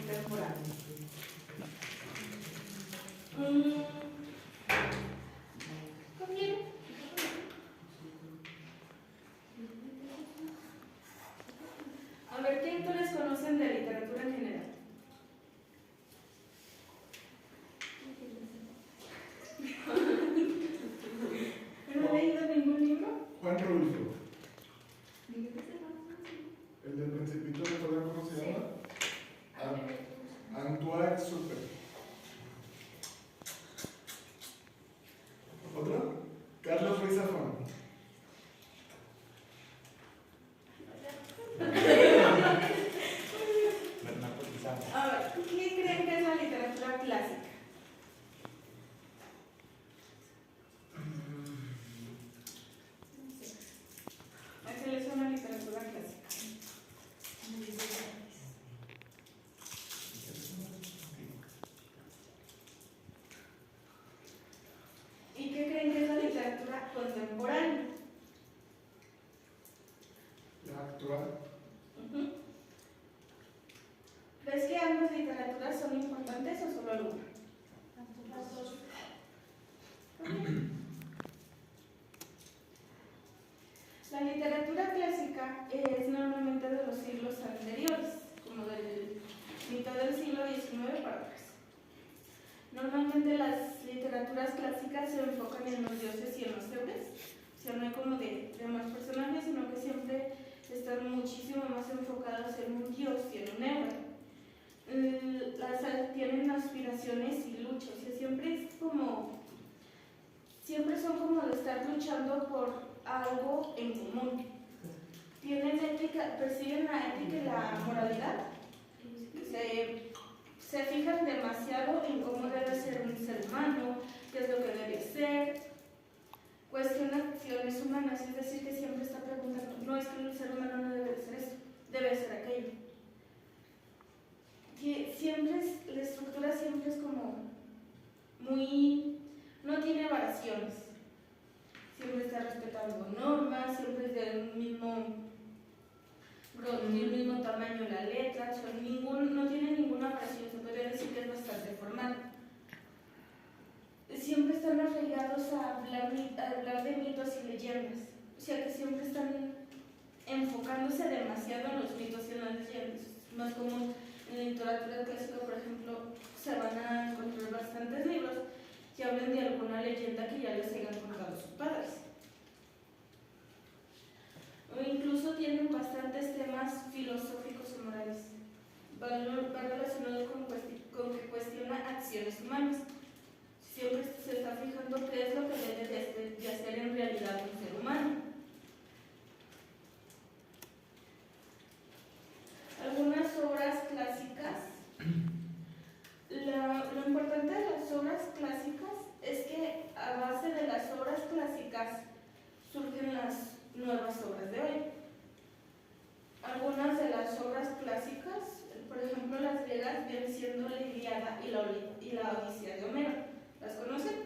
contemporáneo. ¿Conviene? A ver, ¿qué autores conocen de literatura en general? ¿No he leído ningún libro? Juan Rulfo. El del Principito, ¿recuerdan cómo se llama? Antoine Super. ¿Otro? Carlos Ruiz Zafón. A ver, ¿qué creen que es la literatura clásica? ¿A qué le suena literatura clásica? ¿Y qué creen que es la literatura contemporánea? La actual. ¿Crees que ambas literaturas son importantes o solo alguna? Las dos. La literatura clásica es normalmente de los siglos anteriores, como del mitad del siglo XIX para atrás. Normalmente las literaturas clásicas se enfocan en los dioses y en los héroes, o sea, no hay como de más personajes, sino que siempre están muchísimo más enfocadas en un dios y en un héroe. Tienen aspiraciones y luchas, o sea, siempre son como de estar luchando por algo en común. Tienen ética, persiguen la ética y la moralidad. Se fijan demasiado en cómo debe ser un ser humano, qué es lo que debe ser. Cuestiona acciones humanas, es decir, que siempre está preguntando, no es que el ser humano no debe ser esto, debe ser aquello. Que la estructura siempre es como no tiene variaciones. Siempre está respetando normas, siempre es del mismo tamaño la letra, no tiene ninguna variación, se podría decir que es bastante formal. Siempre están arraigados a hablar de mitos y leyendas, o sea que siempre están enfocándose demasiado en los mitos y en las leyendas. Más común en la literatura clásica, por ejemplo, se van a encontrar bastantes libros que hablan de alguna leyenda que ya les hayan contado sus padres. O incluso tienen bastantes temas filosóficos o morales. Va relacionado con que cuestiona acciones humanas. Siempre se está fijando qué es lo que debe de hacer en realidad un ser humano. Algunas obras clásicas. Lo importante de las obras clásicas es que a base de las obras clásicas surgen las nuevas obras de hoy. Algunas de las obras clásicas, por ejemplo las griegas, vienen siendo la Ilíada y la Odisea de Homero. ¿Las conocen?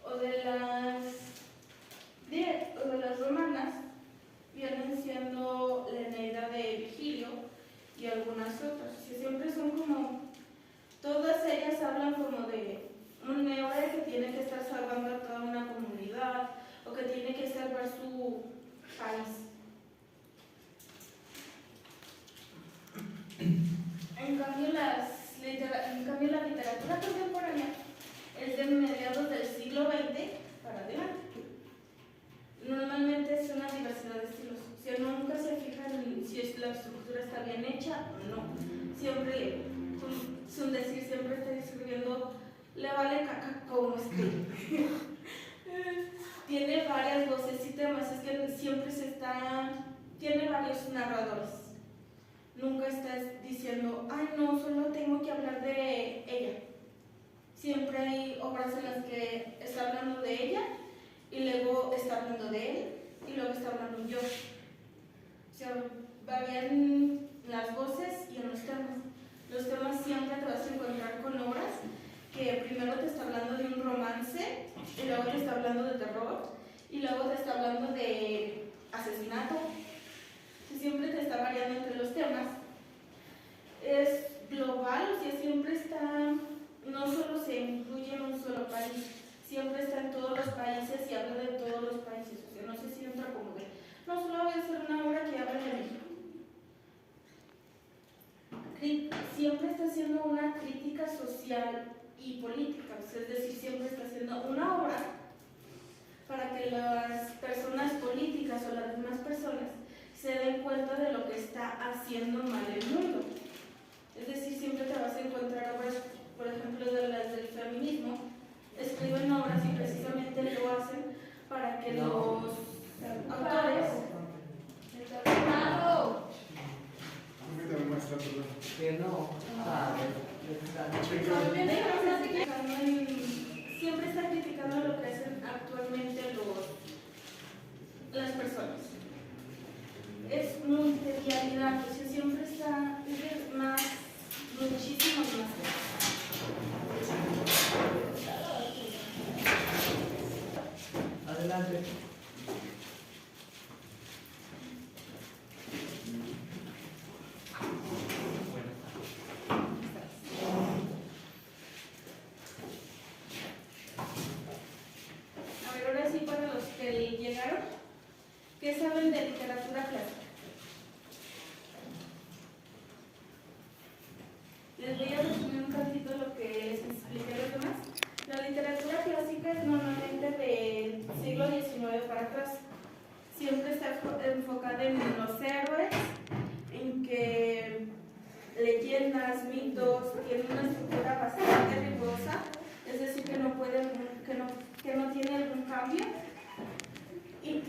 O de las romanas vienen siendo la Eneida de Virgilio y algunas otras. O sea, siempre son como, todas ellas hablan como de un héroe que tiene que estar salvando a toda una comunidad o que tiene que salvar su país. En cambio, la literatura contemporánea es de mediados del siglo XX para adelante. Normalmente es una diversidad de estilos. O sea, nunca se fijan en si la estructura está bien hecha o no. Siempre, sin decir, siempre está escribiendo, le vale caca como esté. Tiene varias voces y temas, es que siempre tiene varios narradores. Nunca estás diciendo, ay no, solo tengo que hablar de ella. Siempre hay obras en las que está hablando de ella y luego está hablando de él y luego está hablando yo. O sea, varían las voces y en los temas. Los temas siempre te vas a encontrar con obras que primero te está hablando de un romance y luego te está hablando de terror y luego te está hablando de asesinato. Siempre te está variando entre los temas. haciendo una crítica social y política, o sea, es decir, siempre está haciendo una obra para que las personas políticas o las demás personas se den cuenta de lo que está haciendo mal el mundo. Es decir, siempre te vas a encontrar obras, por ejemplo, de las del feminismo, escriben obras y precisamente lo hacen para que los autores... Permítame, maestra, perdón. Que no. Siempre está criticando lo que hacen actualmente las personas. Es multedialidad, o sea, siempre está más, muchísimo más. Adelante. A ver, ahora sí para los que llegaron, ¿qué saben de literatura clásica? Les voy a resumir un ratito lo que les expliqué a los demás. La literatura clásica es normalmente del siglo XIX para atrás. Siempre está enfocada en los héroes, en que leyendas, mitos, tiene una estructura bastante rigurosa, es decir, que no tiene algún cambio y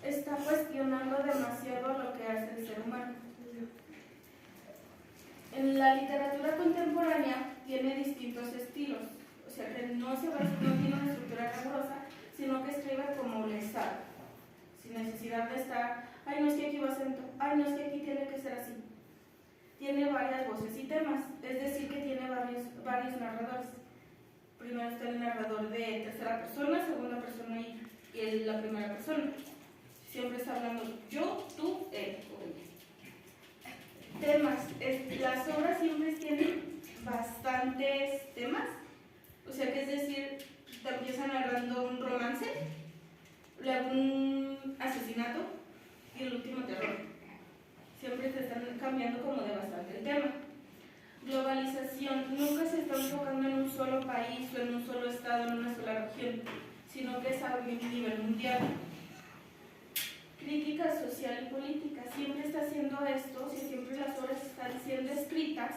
está cuestionando demasiado lo que hace el ser humano. En la literatura contemporánea tiene distintos estilos, o sea que no tiene una estructura rigurosa, sino que escribe como le sale, sin necesidad de estar, ay no es que aquí va acento, ay no es que aquí tiene que ser así. Tiene varias voces y temas, es decir que tiene varios narradores. Primero está el narrador de tercera persona, segunda persona y la primera persona. Siempre está hablando yo, tú, él o ella. Temas, las obras siempre tienen bastantes temas, o sea que es decir, te empiezan narrando un romance, luego un asesinato y el último terror. Siempre te están cambiando como de bastante el tema. Globalización, nunca se está enfocando en un solo país o en un solo estado, en una sola región, sino que es a nivel mundial. Crítica social y política, siempre está haciendo esto, siempre las obras están siendo escritas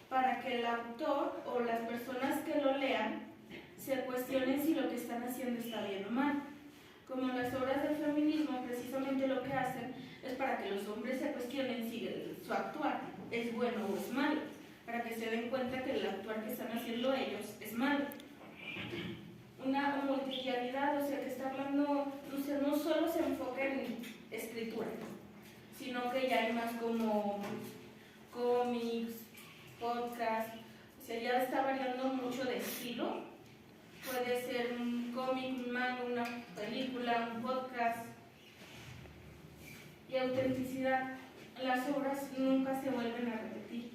para que el autor o las personas que lo lean se cuestionen si lo que están haciendo está bien o mal. Como las obras del feminismo, precisamente lo que hacen es para que los hombres se cuestionen si su actuar es bueno o es malo, para que se den cuenta que el actuar que están haciendo ellos es malo. Una multilinealidad, o sea que está hablando, o sea, no solo se enfoca en escritura, sino que ya hay más como cómics, podcast, o sea, ya está variando mucho de estilo. Puede ser un cómic, un manga, una película, un podcast. Y autenticidad, las obras nunca se vuelven a repetir.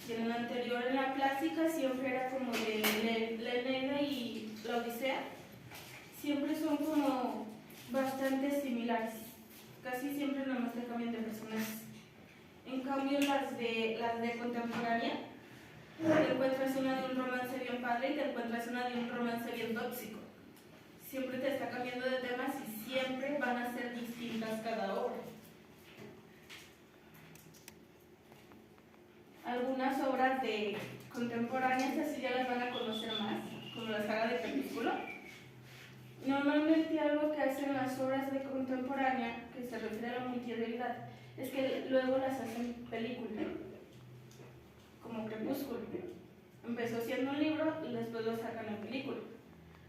Y en la anterior, en la clásica, siempre era como de la Eneida y la Odisea, siempre son como bastante similares, casi siempre nada más te cambian de personajes. En cambio las de contemporánea, te encuentras una de un romance bien padre y te encuentras una de un romance bien tóxico. Siempre te está cambiando de temas y siempre van a ser distintas cada obra. Algunas obras de contemporáneas así ya las van a conocer más, como la saga de Crepúsculo. Normalmente algo que hacen las obras de contemporánea, que se refiere a la multirealidad, es que luego las hacen película, como Crepúsculo. Empezó siendo un libro y después lo sacan en película.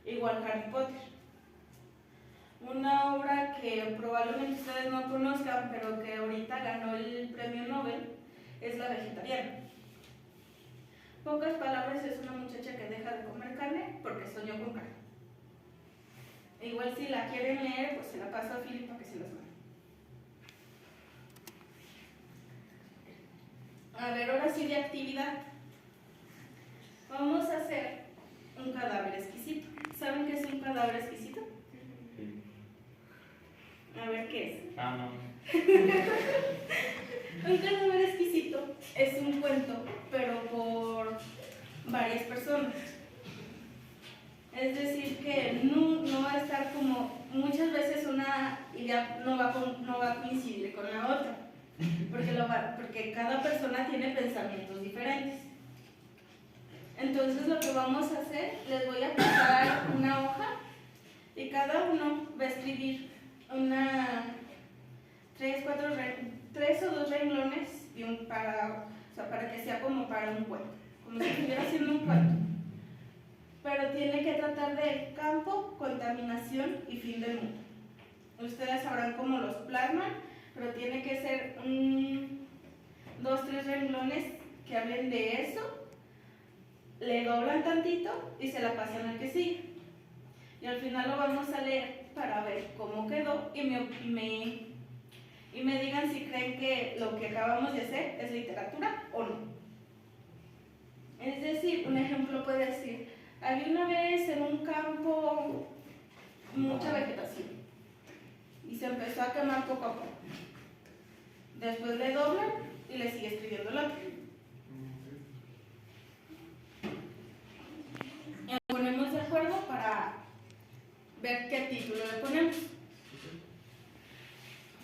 Igual Harry Potter. Una obra que probablemente ustedes no conozcan, pero que ahorita ganó el premio Nobel, es La Vegetariana. Pocas palabras, es una muchacha que deja de comer carne porque soñó con carne. Igual si la quieren leer, pues se la paso a Philip para que se las mande. A ver, ahora sí de actividad. Vamos a hacer un cadáver exquisito. ¿Saben qué es un cadáver exquisito? A ver, ¿qué es? Ah, no. Un cadáver exquisito es un cuento, pero por varias personas. Es decir, que no va a estar como, muchas veces una idea no va a coincidir con la otra, porque cada persona tiene pensamientos diferentes. Entonces lo que vamos a hacer, les voy a pasar una hoja y cada uno va a escribir tres o dos renglones para que sea como para un cuento, como si estuviera haciendo un cuento. Pero tiene que tratar de campo, contaminación y fin del mundo. Ustedes sabrán cómo los plasman, pero tiene que ser 2, 3 renglones que hablen de eso, le doblan tantito y se la pasan al que sigue. Y al final lo vamos a leer para ver cómo quedó y me digan si creen que lo que acabamos de hacer es literatura o no. Es decir, un ejemplo puede decir, había una vez en un campo mucha vegetación y se empezó a quemar poco a poco. Después le doblan y le sigue escribiendo el otro. Y nos ponemos de acuerdo para ver qué título le ponemos.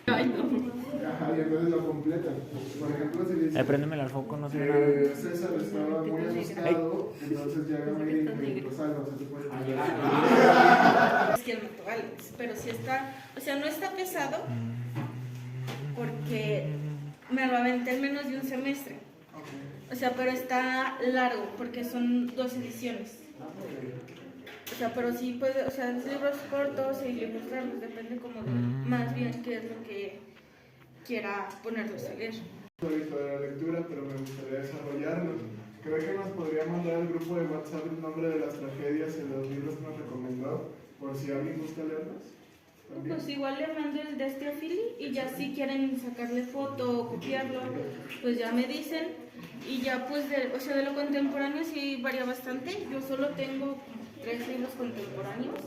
Ajá, y entonces lo completan. Por ejemplo, si dice Préndeme el foco, no sé nada. César estaba muy asustado, entonces llega Miri y pues algo se te puede Es que el mató a Alex, pero sí está, o sea, no está pesado porque me lo aventé en menos de un semestre. O sea, pero está largo porque son 2 ediciones. O sea, pero sí, pues, o sea, libros cortos y libros largos, depende como de más bien qué es lo que quiera ponerlos a leer. Ahorita de la lectura, pero me gustaría desarrollarlo. ¿Cree que nos podría mandar al grupo de WhatsApp el nombre de las tragedias y los libros que nos recomendó? Por si alguien gusta leerlos. ¿También? Pues igual le mando el de este a Philly y ya si quieren sacarle foto o copiarlo, pues ya me dicen. Y ya pues, o sea, de lo contemporáneo sí varía bastante. Yo solo tengo 3 libros contemporáneos,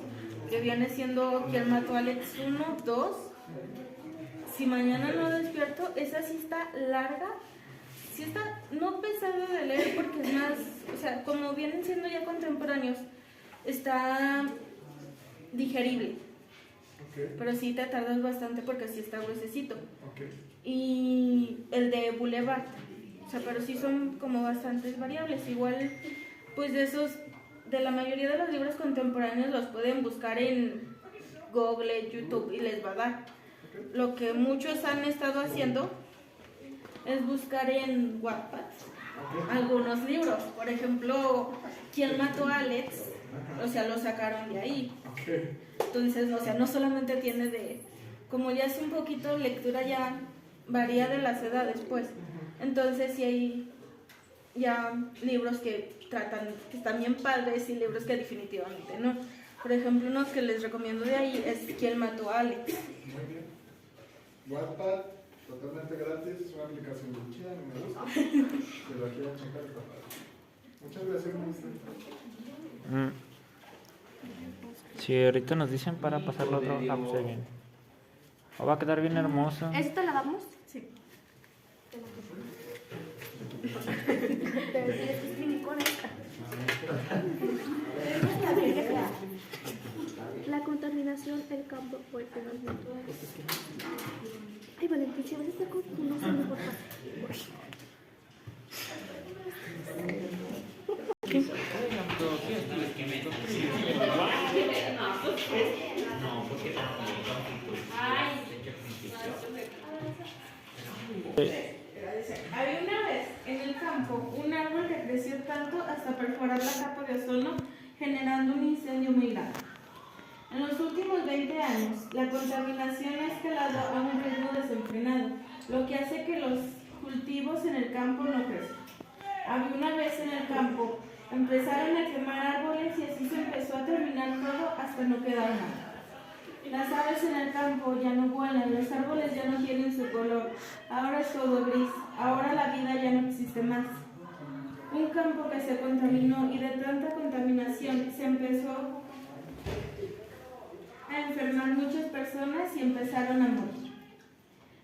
que viene siendo ¿Quién mató a Alex 1, 2? Si mañana no despierto, esa sí está larga, sí está no pesada de leer porque es más, o sea, como vienen siendo ya contemporáneos, está digerible. Okay. Pero sí te tardas bastante porque sí está gruesecito. Okay. Y el de Boulevard, o sea, pero sí son como bastantes variables. Igual, pues de la mayoría de los libros contemporáneos los pueden buscar en Google, YouTube y les va a dar. Lo que muchos han estado haciendo es buscar en Wattpad algunos libros. Por ejemplo, ¿Quién mató a Alex? O sea, lo sacaron de ahí. Entonces, o sea, no solamente tiene como ya es un poquito lectura, ya varía de las edades, pues. Entonces, sí hay ya libros que están bien padres y libros que definitivamente no. Por ejemplo, uno que les recomiendo de ahí es ¿Quién mató a Alex? Muy bien. Wattpad, totalmente gratis, es una aplicación muy chida, me gusta. Si lo quieren checar, está padre. Muchas gracias, maestra. Si ahorita nos dicen para pasarlo a otro, pues bien. O va a quedar bien hermoso. ¿Esta la damos? Sí. Pero tienes que escribir con esta. La contaminación, el campo o el finalmente. Ay, Valentín, si vas a estar con tu no sé, por favor. Había una vez en el campo un árbol que creció tanto hasta perforar la capa de ozono, generando un incendio muy grande. En los últimos 20 años, la contaminación ha escalado a un ritmo desenfrenado, lo que hace que los cultivos en el campo no crezcan. Había una vez en el campo, empezaron a quemar árboles y así se empezó a terminar todo hasta no quedar nada. Las aves en el campo ya no vuelan, los árboles ya no tienen su color, ahora es todo gris, ahora la vida ya no existe más. Un campo que se contaminó y de tanta contaminación se empezó a enfermar muchas personas y empezaron a morir.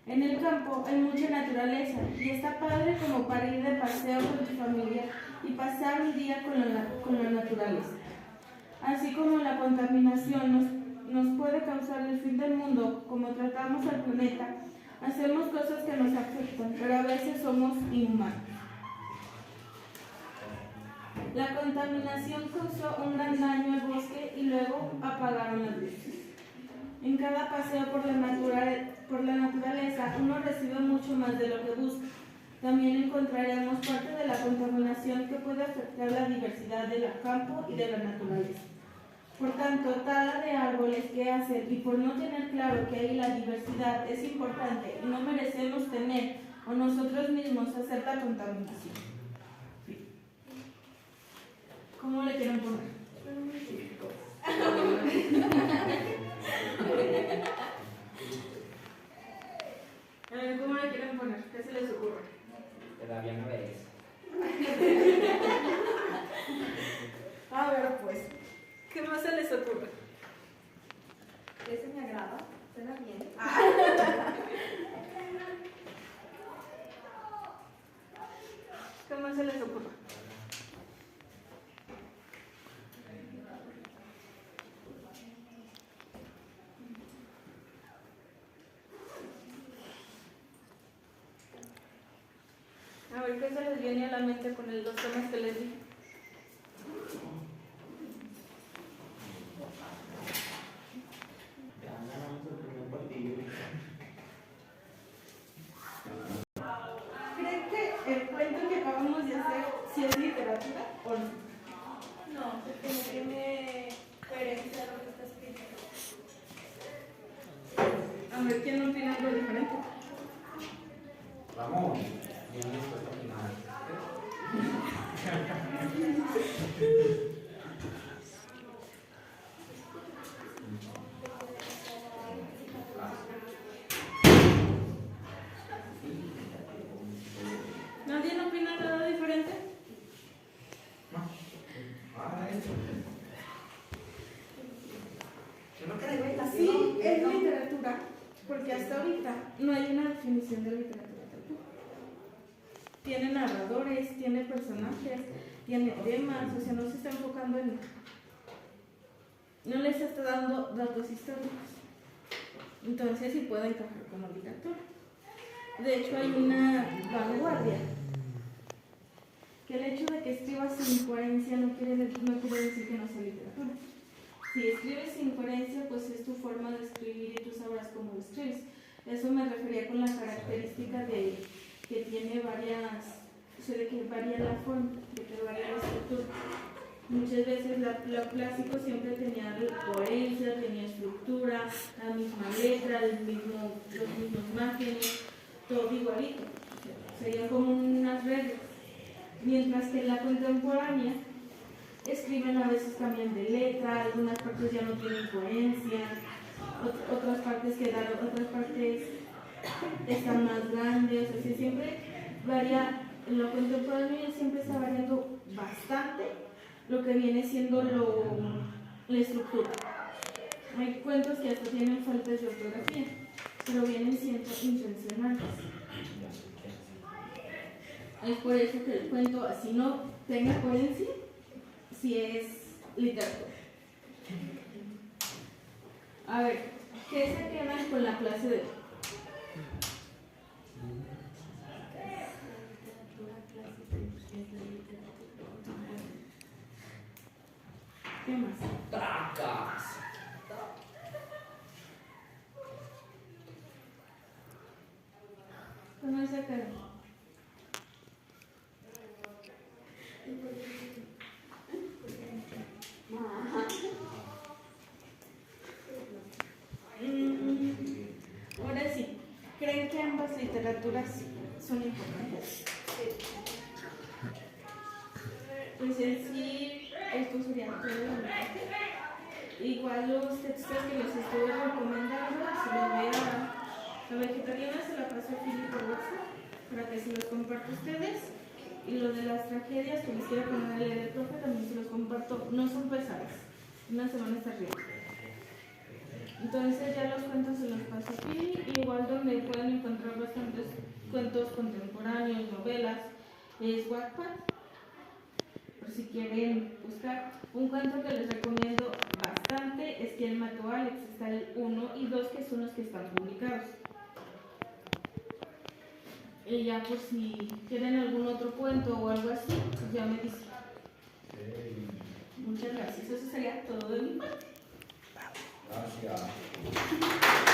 En En el campo hay mucha naturaleza y está padre como para ir de paseo con tu familia y pasar un día con la naturaleza. Así como la contaminación nos puede causar el fin del mundo, como tratamos al planeta, hacemos cosas que nos afectan, pero a veces somos inhumanos. La contaminación causó un gran daño al bosque y luego apagaron las luces. En cada paseo por la naturaleza uno recibe mucho más de lo que busca. También encontraremos parte de la contaminación que puede afectar la diversidad del campo y de la naturaleza. Por tanto, tala de árboles que hacen y por no tener claro que ahí la diversidad es importante y no merecemos tener o nosotros mismos hacer la contaminación. ¿Cómo le quieren poner? A ver, ¿cómo le quieren poner? ¿Qué se les ocurre? Todavía no ves. A ver, pues, ¿qué más se les ocurre? Ese me agrada, suena bien. ¿Qué más se les ocurre? A ver, ¿qué se les viene a la mente con los temas que les di? Ya ganamos el primer partido. ¿Creen que el cuento que acabamos de hacer sí es literatura o no? No, porque no tiene coherencia lo que está escrito. A ver, ¿quién opina algo diferente? Vamos. Bien dispuesto a final. ¿Nadie no opina nada diferente? Sí, es literatura, porque hasta ahorita no hay una definición de literatura tampoco. Tiene narradores, tiene personajes, tiene temas, o sea, no se está enfocando en... No les está dando datos históricos. Entonces sí puede encajar como literatura. De hecho hay una vanguardia, que el hecho de que escribas sin coherencia no quiere decir que no sea literatura. Si escribes sin coherencia, pues es tu forma de escribir y tú sabrás cómo lo escribes. Eso me refería con la característica de que tiene varias, o sea, de que varía la forma, de que varía la estructura. Muchas veces lo clásico siempre tenía coherencia, tenía estructura, la misma letra, los mismos márgenes, todo igualito. O sea, serían como unas reglas. Mientras que en la contemporánea escriben a veces cambian de letra, algunas partes ya no tienen coherencia, otras partes quedaron, otras partes están más grandes, o sea, siempre varía, en lo contemporáneo siempre está variando bastante lo que viene siendo la estructura. Hay cuentos que hasta tienen faltas de ortografía, pero vienen siendo intencionales. Es por eso que el cuento, así no tenga coherencia, si es literatura. A ver, ¿qué se quedan con la clase de hoy? ¿Qué más? ¡Tracas! ¿Cómo se quedan? Ahora sí, ¿creen que ambas literaturas son importantes? Pues en sí, esto sería todo lo mismo. Igual los textos que les estoy recomendando, se los voy a... La vegetariana se la paso a Fili por WhatsApp para que se los comparta a ustedes. Y lo de las tragedias que les quiero poner a leer el profe también se los comparto. No son pesadas, no se van a estar riendo. Entonces ya los cuentos se los paso aquí, igual donde pueden encontrar bastantes cuentos contemporáneos, novelas, es Wattpad, por si quieren buscar. Un cuento que les recomiendo bastante es ¿Quién mató a Alex? Está el 1 y 2, que son los que están publicados. Y ya por si quieren algún otro cuento o algo así, pues ya me dicen. Muchas gracias, eso sería todo de mi parte. Gracias.